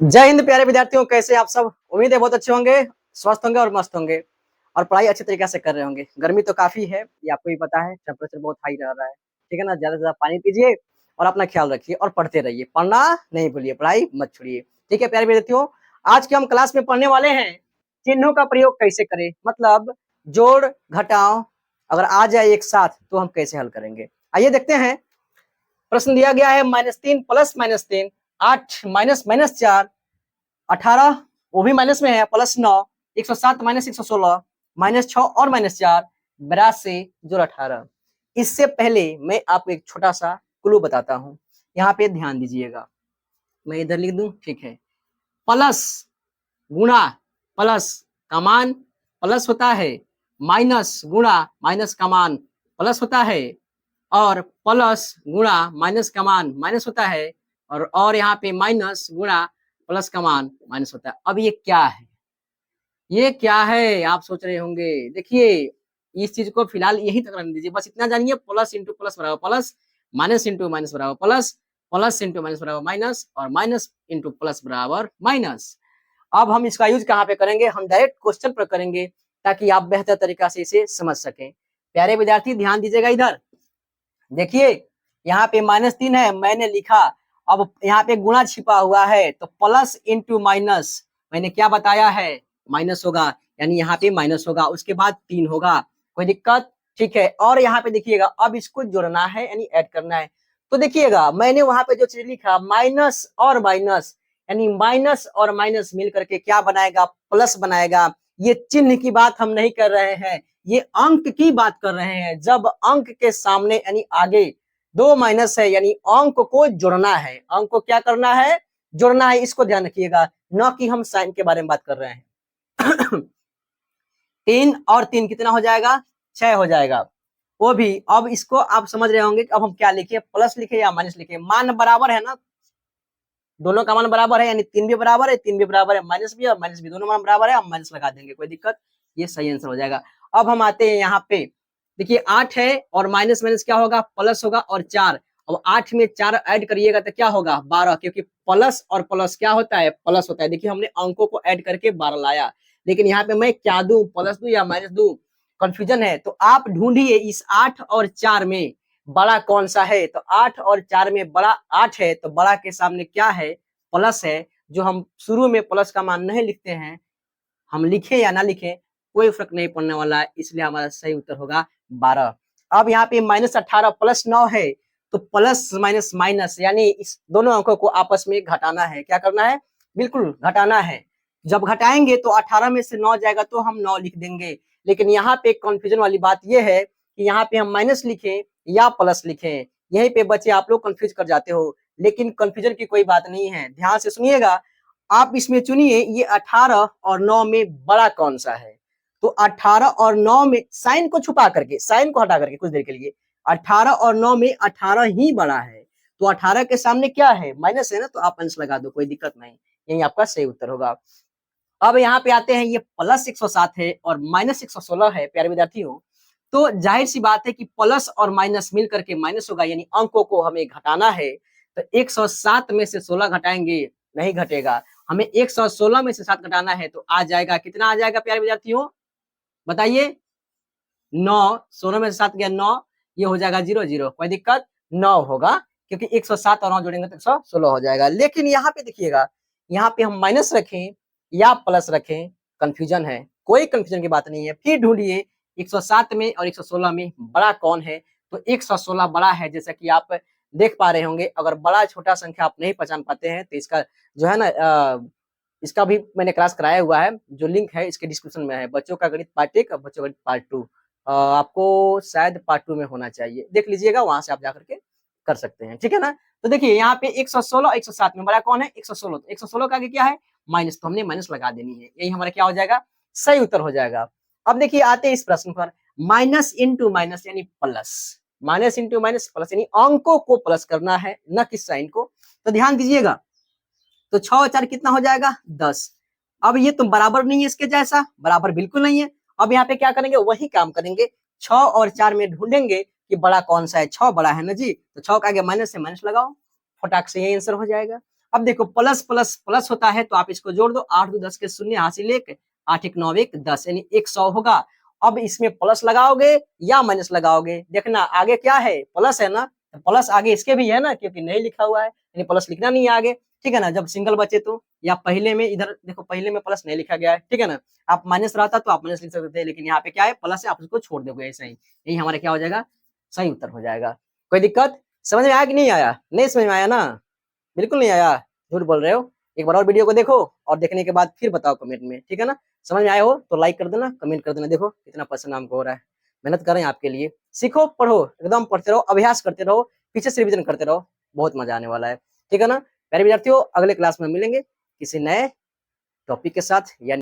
जय हिंद प्यारे विद्यार्थियों, कैसे आप सब। उम्मीद है बहुत अच्छे होंगे, स्वस्थ होंगे और मस्त होंगे और पढ़ाई अच्छे तरीके से कर रहे होंगे। गर्मी तो काफी है, ये आपको भी पता है, टेम्परेचर बहुत हाई रह रहा है। ठीक है ना, ज्यादा से ज्यादा पानी पीजिए और अपना ख्याल रखिए और पढ़ते रहिए। पढ़ना नहीं भूलिए, पढ़ाई मत छोड़िए। ठीक है प्यारे विद्यार्थियों, आज के हम क्लास में पढ़ने वाले हैं चिन्हों का प्रयोग कैसे करें, मतलब जोड़ घटाओ अगर आ जाए एक साथ तो हम कैसे हल करेंगे। आइए देखते हैं। प्रश्न दिया गया है -3 प्लस -3, 8 माइनस माइनस 4, 18 वो भी माइनस में है, +9, 107 माइनस 116, -6 और -4, 82 जोड़ 18। इससे पहले मैं आपको एक छोटा सा क्लू बताता हूं, यहाँ पे ध्यान दीजिएगा। मैं इधर लिख दूं, ठीक है। प्लस गुणा प्लस का मान प्लस होता है, माइनस गुणा माइनस का मान प्लस होता है, और प्लस गुणा माइनस का मान माइनस होता है, और यहाँ पे माइनस गुणा प्लस का मान माइनस होता है। अब ये क्या है, ये क्या है आप सोच रहे होंगे। देखिए, इस चीज को फिलहाल यही तक रहने दीजिए, बस इतना जानिए प्लस इंटू प्लस बराबर प्लस, माइनस इंटू माइनस बराबर प्लस, प्लस इंटू माइनस बराबर माइनस, और माइनस इंटू प्लस बराबर माइनस। अब हम इसका यूज कहाँ पे करेंगे, हम डायरेक्ट क्वेश्चन पर करेंगे ताकि आप बेहतर तरीका से इसे समझ सकें। प्यारे विद्यार्थी ध्यान दीजिएगा इधर। देखिए, यहाँ पे -3 है, मैंने लिखा। अब यहाँ पे गुणा छिपा हुआ है तो प्लस इंटू माइनस, मैंने क्या बताया है, माइनस होगा, यानी यहाँ पे माइनस होगा, उसके बाद 3 होगा। कोई दिक्कत, ठीक है। और यहाँ पे देखिएगा, अब इसको जोड़ना है यानी ऐड करना है। तो देखिएगा, मैंने वहां पे जो चीज लिखा माइनस और माइनस, यानी माइनस और माइनस मिल करके क्या बनाएगा, प्लस बनाएगा। ये चिन्ह की बात हम नहीं कर रहे हैं, ये अंक की बात कर रहे हैं। जब अंक के सामने यानी आगे दो माइनस है, यानी अंक को जोड़ना है। अंक को क्या करना है, जोड़ना है। इसको ध्यान रखिएगा, न कि हम साइन के बारे में बात कर रहे हैं। 3 और 3 कितना हो जाएगा, 6 हो जाएगा। वो भी अब इसको आप समझ रहे होंगे कि अब हम क्या लिखे, प्लस लिखे या माइनस लिखे। मान बराबर है ना, दोनों का मान बराबर है, यानी 3 भी बराबर है, 3 भी बराबर है, माइनस भी और माइनस भी, दोनों मान बराबर है, हम माइनस लगा देंगे, कोई दिक्कत। ये सही आंसर हो जाएगा। अब हम आते हैं यहाँ पे। देखिए 8 है और माइनस माइनस क्या होगा, प्लस होगा, और 4। अब 8 में 4 ऐड करिएगा तो क्या होगा, 12, क्योंकि प्लस और प्लस क्या होता है, प्लस होता है। देखिए, हमने अंकों को ऐड करके 12 लाया, लेकिन यहाँ पे मैं क्या दूं, प्लस दूं या माइनस दूं, कंफ्यूजन है। तो आप ढूंढिए इस 8 और 4 में बड़ा कौन सा है। तो 8 और 4 में बड़ा 8 है, तो बड़ा के सामने क्या है, प्लस है। जो हम शुरू में प्लस का मान नहीं लिखते हैं, हम लिखे या ना लिखे कोई फर्क नहीं पड़ने वाला है, इसलिए हमारा सही उत्तर होगा 12। अब यहाँ पे -18 प्लस 9 है, तो प्लस माइनस माइनस, यानी इस दोनों अंकों को आपस में घटाना है। क्या करना है, बिल्कुल घटाना है। जब घटाएंगे तो 18 में से 9 जाएगा तो हम 9 लिख देंगे। लेकिन यहाँ पे कंफ्यूजन वाली बात यह है कि यहाँ पे हम माइनस लिखें या प्लस लिखें, यहीं पे बच्चे आप लोग कंफ्यूज कर जाते हो। लेकिन कंफ्यूजन की कोई बात नहीं है, ध्यान से सुनिएगा। आप इसमें चुनिए, ये 18 और 9 में बड़ा कौन सा है। तो 18 और 9 में साइन को छुपा करके, साइन को हटा करके कुछ देर के लिए, 18 और 9 में 18 ही बड़ा है। तो 18 के सामने क्या है, माइनस है ना, तो आप माइनस लगा दो, कोई दिक्कत नहीं। यही आपका सही उत्तर होगा। अब यहाँ पे आते हैं, ये प्लस 107 है और माइनस 116 है प्यारे विद्यार्थियों। तो जाहिर सी बात है कि प्लस और माइनस मिल करके माइनस होगा, यानी अंकों को हमें घटाना है। तो 107 में से 16 घटाएंगे, नहीं घटेगा। हमें 116 में से 7 घटाना है, तो आ जाएगा, कितना आ जाएगा प्यारे विद्यार्थियों, बताइए। 9, 16 में से 7 गया 9, ये हो जाएगा 0 0, कोई दिक्कत, 9 होगा, क्योंकि 107 और 9 जोड़ेंगे तो 116 हो जाएगा। लेकिन यहाँ पे देखिएगा, यहाँ पे हम माइनस रखें या प्लस रखें, कंफ्यूजन है। कोई कंफ्यूजन की बात नहीं है। फिर ढूंढिए 107 में और 116 में बड़ा कौन है। तो 116 बड़ा है, जैसा कि आप देख पा रहे होंगे। अगर बड़ा छोटा संख्या आप नहीं पहचान पाते हैं तो इसका जो है ना, इसका भी मैंने क्लास कराया हुआ है, जो लिंक है इसके डिस्क्रिप्शन में है। बच्चों का गणित पार्ट 1 और बच्चों का गणित पार्ट 2, आपको शायद पार्ट 2 में होना चाहिए, देख लीजिएगा, वहां से आप जाकर के कर सकते हैं, ठीक है ना। तो देखिए, यहाँ पे 116 107 में बड़ा कौन है, 116। तो 116 का आगे क्या है, माइनस, तो हमने माइनस लगा देनी है। यही हमारा क्या हो जाएगा, सही उत्तर हो जाएगा। अब देखिए, आते हैं इस प्रश्न पर। माइनस इंटू माइनस यानी plus, minus into minus plus, यानी अंकों को प्लस करना है, न कि साइन को। तो ध्यान दीजिएगा, तो 6 और 4 कितना हो जाएगा, 10। अब ये तो बराबर नहीं है इसके जैसा, बराबर बिल्कुल नहीं है। अब यहाँ पे क्या करेंगे, वही काम करेंगे। 6 और 4 में ढूंढेंगे कि बड़ा कौन सा है। 6 बड़ा है ना जी, तो 6 का आगे माइनस से माइनस लगाओ, फटाक से यही आंसर हो जाएगा। अब देखो प्लस प्लस प्लस होता है तो आप इसको जोड़ दो, 8 2 10 के शून्य, हासिल 1, 8 1 9 1 10, यानी 100 होगा। अब इसमें प्लस लगाओगे या माइनस लगाओगे, देखना आगे क्या है, प्लस है ना, तो प्लस आगे इसके भी है ना, क्योंकि नहीं लिखा हुआ है, यानी प्लस लिखना नहीं है आगे, ठीक है ना। जब सिंगल बचे तो, या पहले में इधर देखो पहले में प्लस नहीं लिखा गया है, ठीक है ना। आप माइनस रहता तो आप माइनस लिख सकते थे, लेकिन यहाँ पे क्या है, प्लस है, आप उसको छोड़ दोगे ऐसे ही, यही हमारा क्या हो जाएगा, सही उत्तर हो जाएगा। कोई दिक्कत, समझ में आया कि नहीं आया, नहीं समझ में आया ना, बिल्कुल नहीं आया, झूठ बोल रहे हो। एक बार और वीडियो को देखो और देखने के बाद फिर बताओ कमेंट में, ठीक है ना। समझ में आया हो तो लाइक कर देना, कमेंट कर देना, देखो कितना पसंद हमको हो रहा है। मेहनत कर रहे हैं आपके लिए, सीखो पढ़ो, एकदम पढ़ते रहो, अभ्यास करते रहो, पीछे से रिविजन करते रहो, बहुत मजा आने वाला है, ठीक है ना। प्यारे विद्यार्थियों, अगले क्लास में मिलेंगे किसी नए टॉपिक के साथ या